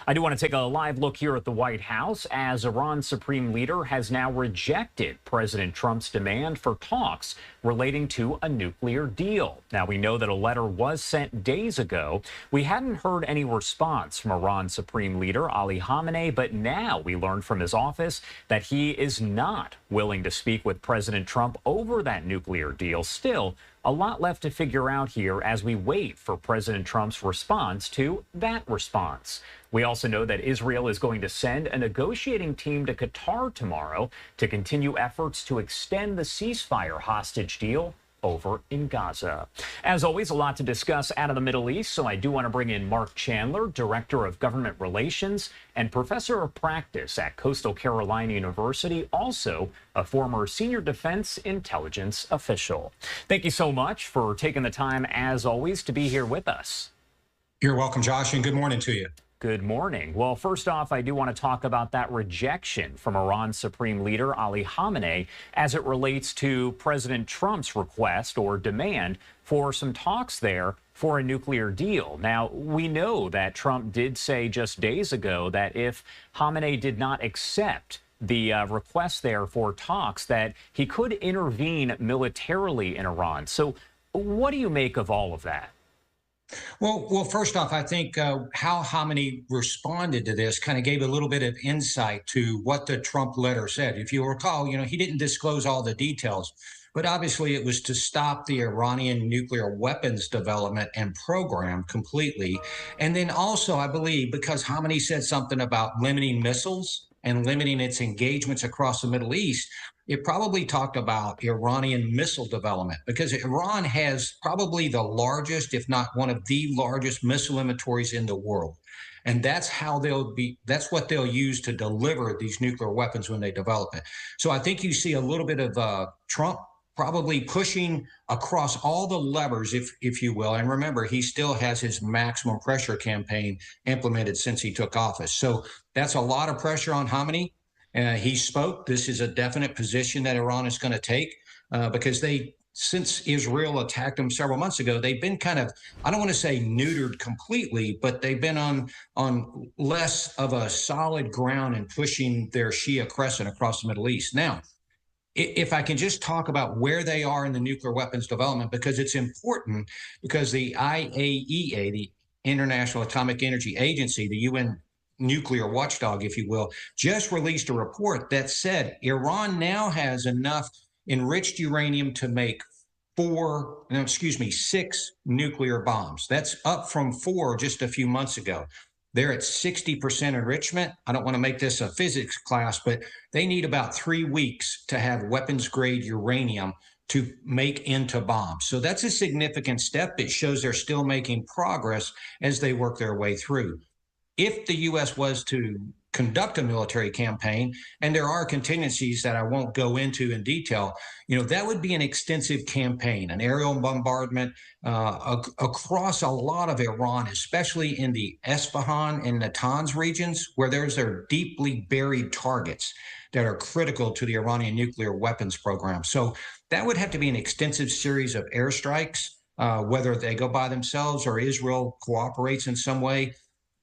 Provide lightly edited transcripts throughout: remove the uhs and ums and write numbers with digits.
I do want to take a live look here at the White House as Iran's Supreme Leader has now rejected President Trump's demand for talks relating to a nuclear deal. Now, we know that a letter was sent days ago. We hadn't heard any response from Iran's Supreme Leader Ali Khamenei, but now we learned from his office that he is not willing to speak with President Trump over that nuclear deal. Still, a lot left to figure out here as we wait for President Trump's response to that response. We also know that Israel is going to send a negotiating team to Qatar tomorrow to continue efforts to extend the ceasefire hostage deal over in Gaza. As always, a lot to discuss out of the Middle East, so I do want to bring in Mark Chandler, Director of Government Relations and Professor of Practice at Coastal Carolina University, also a former senior defense intelligence official. Thank you so much for taking the time, as always, to be here with us. You're welcome, Josh, and good morning to you. Good morning. Well, first off, I do want to talk about that rejection from Iran's Supreme Leader Ali Khamenei as it relates to President Trump's request or demand for some talks there for a nuclear deal. Now, we know that Trump did say just days ago that if Khamenei did not accept the request there for talks, that he could intervene militarily in Iran. So what do you make of all of that? Well, first off, I think how Khamenei responded to this kind of gave a little bit of insight to what the Trump letter said. If you recall, he didn't disclose all the details, but obviously it was to stop the Iranian nuclear weapons development and program completely. And then also, I believe, because Khamenei said something about limiting missiles and limiting its engagements across the Middle East, it probably talked about Iranian missile development, because Iran has probably the largest, if not one of the largest missile inventories in the world. And that's what they'll use to deliver these nuclear weapons when they develop it. So I think you see a little bit of Trump probably pushing across all the levers, if you will. And remember, he still has his maximum pressure campaign implemented since he took office. So that's a lot of pressure on Khamenei. He spoke. This is a definite position that Iran is going to take because since Israel attacked them several months ago, they've been kind of, I don't want to say neutered completely, but they've been on less of a solid ground in pushing their Shia crescent across the Middle East. Now, if I can just talk about where they are in the nuclear weapons development, because it's important, because the IAEA, the International Atomic Energy Agency, the UN nuclear watchdog, if you will, just released a report that said Iran now has enough enriched uranium to make 6 nuclear bombs. That's up from 4 just a few months ago. They're at 60% enrichment. I don't want to make this a physics class, but they need about 3 weeks to have weapons grade uranium to make into bombs. So that's a significant step. It shows they're still making progress as they work their way through. If the U.S. was to conduct a military campaign, and there are contingencies that I won't go into in detail, that would be an extensive campaign, an aerial bombardment across a lot of Iran, especially in the Esfahan and Natanz regions, where there deeply buried targets that are critical to the Iranian nuclear weapons program. So that would have to be an extensive series of airstrikes, whether they go by themselves or Israel cooperates in some way.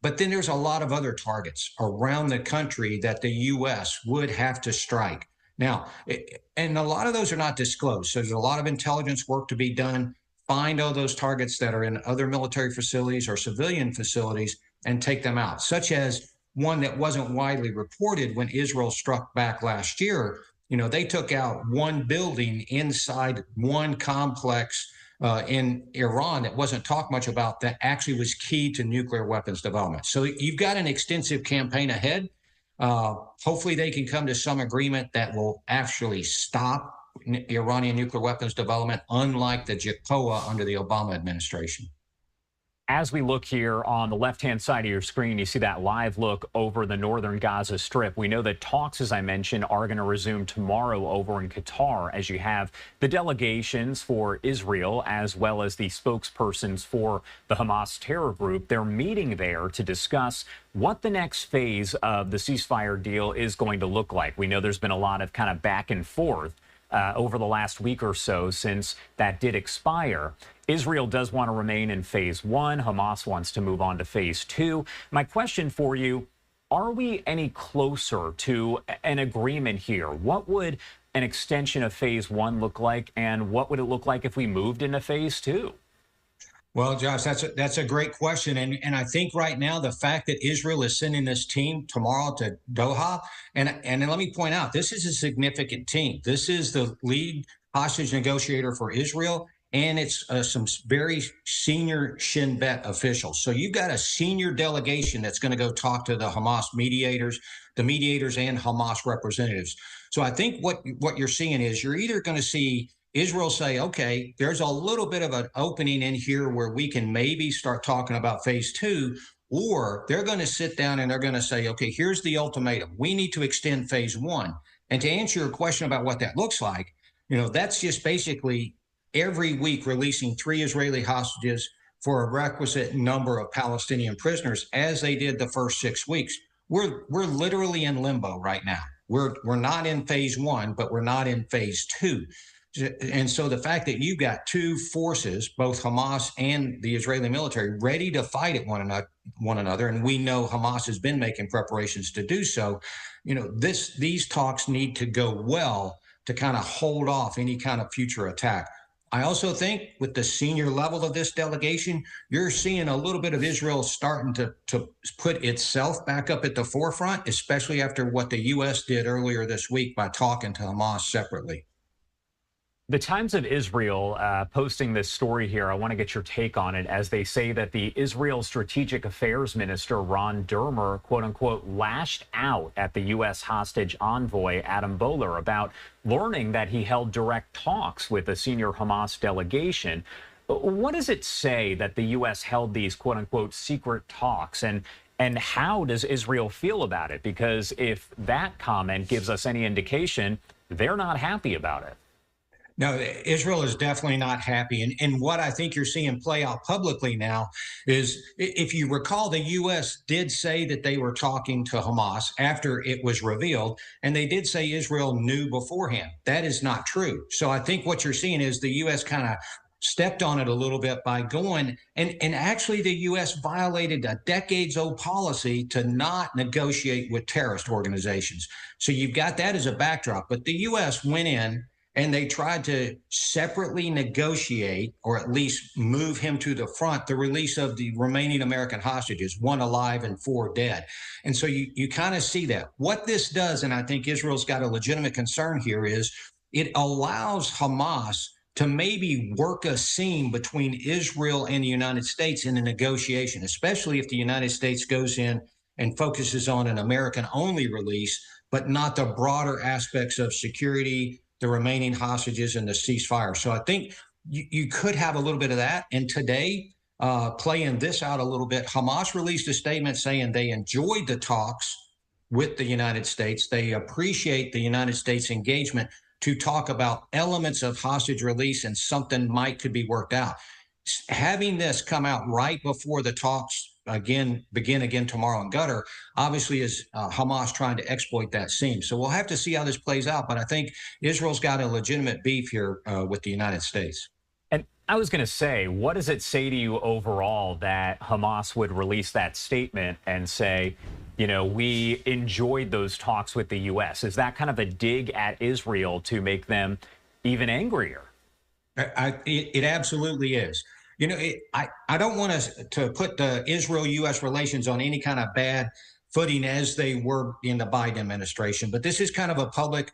But then there's a lot of other targets around the country that the U.S. would have to strike. Now, and a lot of those are not disclosed. So there's a lot of intelligence work to be done. Find all those targets that are in other military facilities or civilian facilities and take them out, such as one that wasn't widely reported when Israel struck back last year. They took out one building inside one complex in Iran that wasn't talked much about, that actually was key to nuclear weapons development. So you've got an extensive campaign ahead. Hopefully they can come to some agreement that will actually stop Iranian nuclear weapons development, unlike the JCPOA under the Obama administration. As we look here on the left-hand side of your screen, you see that live look over the northern Gaza Strip. We know that talks, as I mentioned, are going to resume tomorrow over in Qatar, as you have the delegations for Israel as well as the spokespersons for the Hamas terror group. They're meeting there to discuss what the next phase of the ceasefire deal is going to look like. We know there's been a lot of kind of back and forth over the last week or so since that did expire. Israel does want to remain in phase one. Hamas wants to move on to phase two. My question for you, are we any closer to an agreement here? What would an extension of phase one look like, and what would it look like if we moved into phase two? Well, Josh, that's a great question, and I think right now the fact that Israel is sending this team tomorrow to Doha, and let me point out, this is a significant team. This is the lead hostage negotiator for Israel, and it's some very senior Shin Bet officials. So you've got a senior delegation that's going to go talk to the Hamas mediators, the mediators and Hamas representatives. So I think what you're seeing is you're either going to see Israel say, okay, there's a little bit of an opening in here where we can maybe start talking about phase two, or they're going to sit down and they're going to say, okay, here's the ultimatum. We need to extend phase one. And to answer your question about what that looks like, that's just basically every week releasing 3 Israeli hostages for a requisite number of Palestinian prisoners, as they did the first 6 weeks. We're literally in limbo right now. We're not in phase one, but we're not in phase two. And so the fact that you've got two forces, both Hamas and the Israeli military, ready to fight at one another, and we know Hamas has been making preparations to do so, these talks need to go well to kind of hold off any kind of future attack. I also think with the senior level of this delegation, you're seeing a little bit of Israel starting to put itself back up at the forefront, especially after what the U.S. did earlier this week by talking to Hamas separately. The Times of Israel posting this story here, I want to get your take on it, as they say that the Israel Strategic Affairs Minister, Ron Dermer, quote unquote, lashed out at the U.S. hostage envoy, Adam Boehler, about learning that he held direct talks with a senior Hamas delegation. What does it say that the U.S. held these, quote unquote, secret talks? And how does Israel feel about it? Because if that comment gives us any indication, they're not happy about it. No, Israel is definitely not happy. And what I think you're seeing play out publicly now is, if you recall, the U.S. did say that they were talking to Hamas after it was revealed, and they did say Israel knew beforehand. That is not true. So I think what you're seeing is the U.S. kind of stepped on it a little bit by going, and actually the U.S. violated a decades-old policy to not negotiate with terrorist organizations. So you've got that as a backdrop. But the U.S. went in and they tried to separately negotiate, or at least move him to the front, the release of the remaining American hostages, 1 alive and 4 dead. And so you kind of see that. What this does, and I think Israel's got a legitimate concern here, is it allows Hamas to maybe work a seam between Israel and the United States in a negotiation, especially if the United States goes in and focuses on an American-only release, but not the broader aspects of security, the remaining hostages, and the ceasefire. So I think you could have a little bit of that. And today, playing this out a little bit, Hamas released a statement saying they enjoyed the talks with the United States. They appreciate the United States engagement to talk about elements of hostage release, and something could be worked out. Having this come out right before the talks begin again tomorrow in Qatar, obviously is Hamas trying to exploit that seam. So we'll have to see how this plays out. But I think Israel's got a legitimate beef here with the United States. And I was going to say, what does it say to you overall that Hamas would release that statement and say, we enjoyed those talks with the U.S.? Is that kind of a dig at Israel to make them even angrier? It absolutely is. I don't want us to put the Israel-U.S. relations on any kind of bad footing as they were in the Biden administration, but this is kind of a public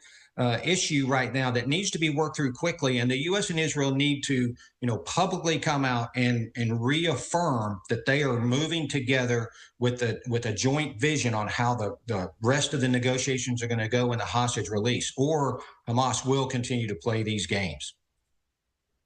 issue right now that needs to be worked through quickly. And the U.S. and Israel need to, publicly come out and reaffirm that they are moving together with a joint vision on how the rest of the negotiations are going to go in the hostage release, or Hamas will continue to play these games.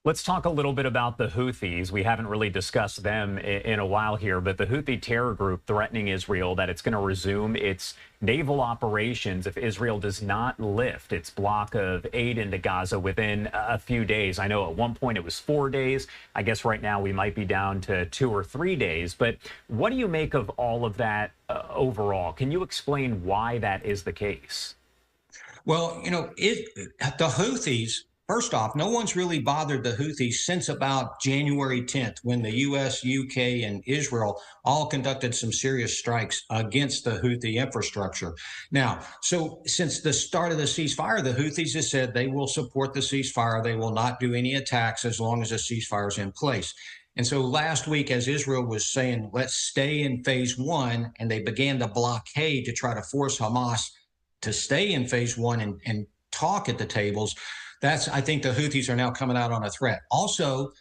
Let's talk a little bit about the Houthis. We haven't really discussed them in a while here, but the Houthi terror group threatening Israel that it's going to resume its naval operations if Israel does not lift its block of aid into Gaza within a few days. I know at one point it was 4 days. I guess right now we might be down to 2 or 3 days. But what do you make of all of that overall? Can you explain why that is the case? Well, the Houthis, First off, no one's really bothered the Houthis since about January 10th, when the U.S., UK, and Israel all conducted some serious strikes against the Houthi infrastructure. Now, so since the start of the ceasefire, the Houthis have said they will support the ceasefire. They will not do any attacks as long as the ceasefire is in place. And so last week, as Israel was saying, let's stay in phase one, and they began the blockade to try to force Hamas to stay in phase one and talk at the tables. I think the Houthis are now coming out on a threat. Also,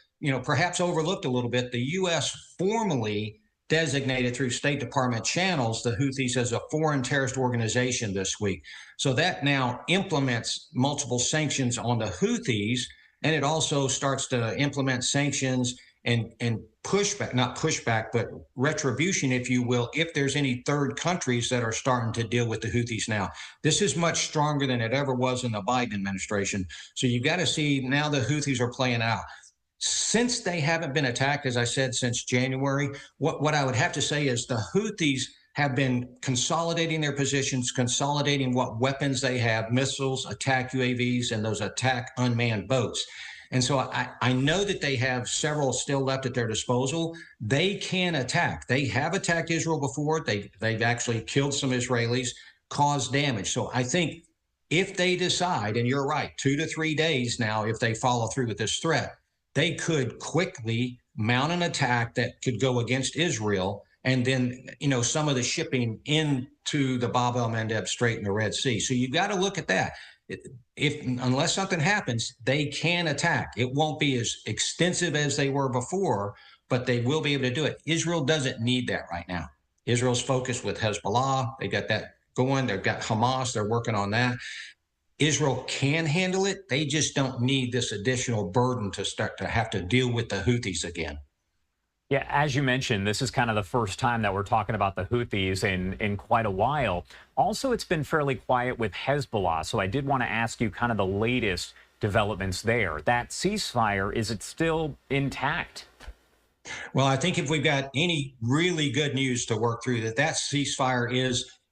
perhaps overlooked a little bit, the U.S. formally designated through State Department channels the Houthis as a foreign terrorist organization this week. So that now implements multiple sanctions on the Houthis, and it also starts to implement sanctions and pushback, not pushback, but retribution, if you will, if there's any third countries that are starting to deal with the Houthis now. This is much stronger than it ever was in the Biden administration. So you've got to see now the Houthis are playing out. Since they haven't been attacked, as I said, since January, what I would have to say is the Houthis have been consolidating their positions, consolidating what weapons they have, missiles, attack UAVs, and those attack unmanned boats. And so I know that they have several still left at their disposal. They can attack. They have attacked Israel before. They've actually killed some Israelis, caused damage. So I think if they decide, and you're right, 2 to 3 days now, if they follow through with this threat, they could quickly mount an attack that could go against Israel. And then, some of the shipping into the Bab el-Mandeb Strait and the Red Sea. So you've got to look at that. Unless something happens, they can attack. It won't be as extensive as they were before, but they will be able to do it. Israel doesn't need that right now. Israel's focused with Hezbollah. They got that going. They've got Hamas. They're working on that. Israel can handle it. They just don't need this additional burden to start to have to deal with the Houthis again. Yeah, as you mentioned, this is kind of the first time that we're talking about the Houthis in quite a while. Also, it's been fairly quiet with Hezbollah, so I did want to ask you kind of the latest developments there. That ceasefire, is it still intact? Well, I think if we've got any really good news to work through, that ceasefire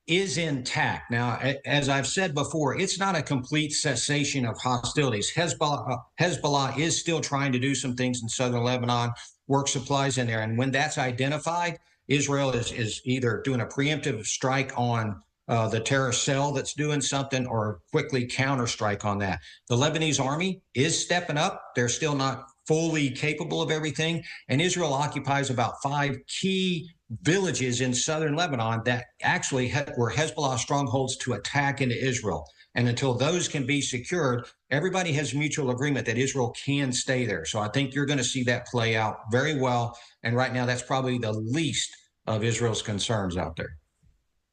is intact. Now, as I've said before, it's not a complete cessation of hostilities. Hezbollah is still trying to do some things in southern Lebanon, work supplies in there. And when that's identified, Israel is either doing a preemptive strike on the terrorist cell that's doing something or quickly counterstrike on that. The Lebanese army is stepping up. They're still not fully capable of everything. And Israel occupies about 5 key villages in southern Lebanon that actually were Hezbollah strongholds to attack into Israel. And until those can be secured, everybody has mutual agreement that Israel can stay there. So I think you're going to see that play out very well. And right now, that's probably the least of Israel's concerns out there.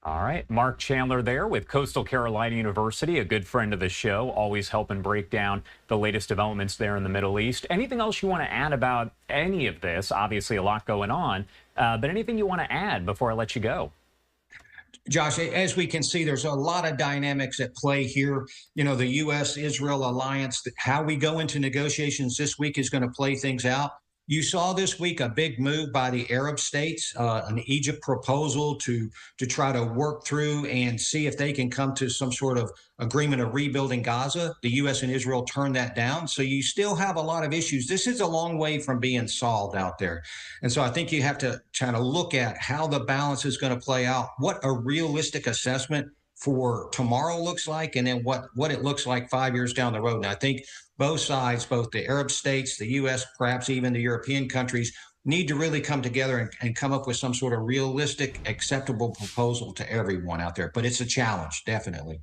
All right. Mark Chandler there with Coastal Carolina University, a good friend of the show, always helping break down the latest developments there in the Middle East. Anything else you want to add about any of this? Obviously, a lot going on, but anything you want to add before I let you go? Josh, as we can see, there's a lot of dynamics at play here. The U.S.-Israel alliance, how we go into negotiations this week is going to play things out. You saw this week a big move by the Arab states, an Egypt proposal to try to work through and see if they can come to some sort of agreement of rebuilding Gaza. The U.S. and Israel turned that down. So you still have a lot of issues. This is a long way from being solved out there. And so I think you have to kind of look at how the balance is going to play out, what a realistic assessment for tomorrow looks like, and then what it looks like 5 years down the road. And I think both sides, both the Arab states, the U.S., perhaps even the European countries, need to really come together and come up with some sort of realistic, acceptable proposal to everyone out there. But it's a challenge, definitely.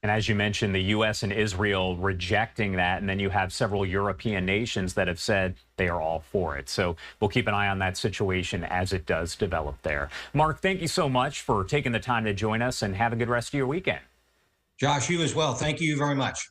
And as you mentioned, the U.S. and Israel rejecting that, and then you have several European nations that have said they are all for it. So we'll keep an eye on that situation as it does develop there. Mark, thank you so much for taking the time to join us, and have a good rest of your weekend. Josh, you as well. Thank you very much.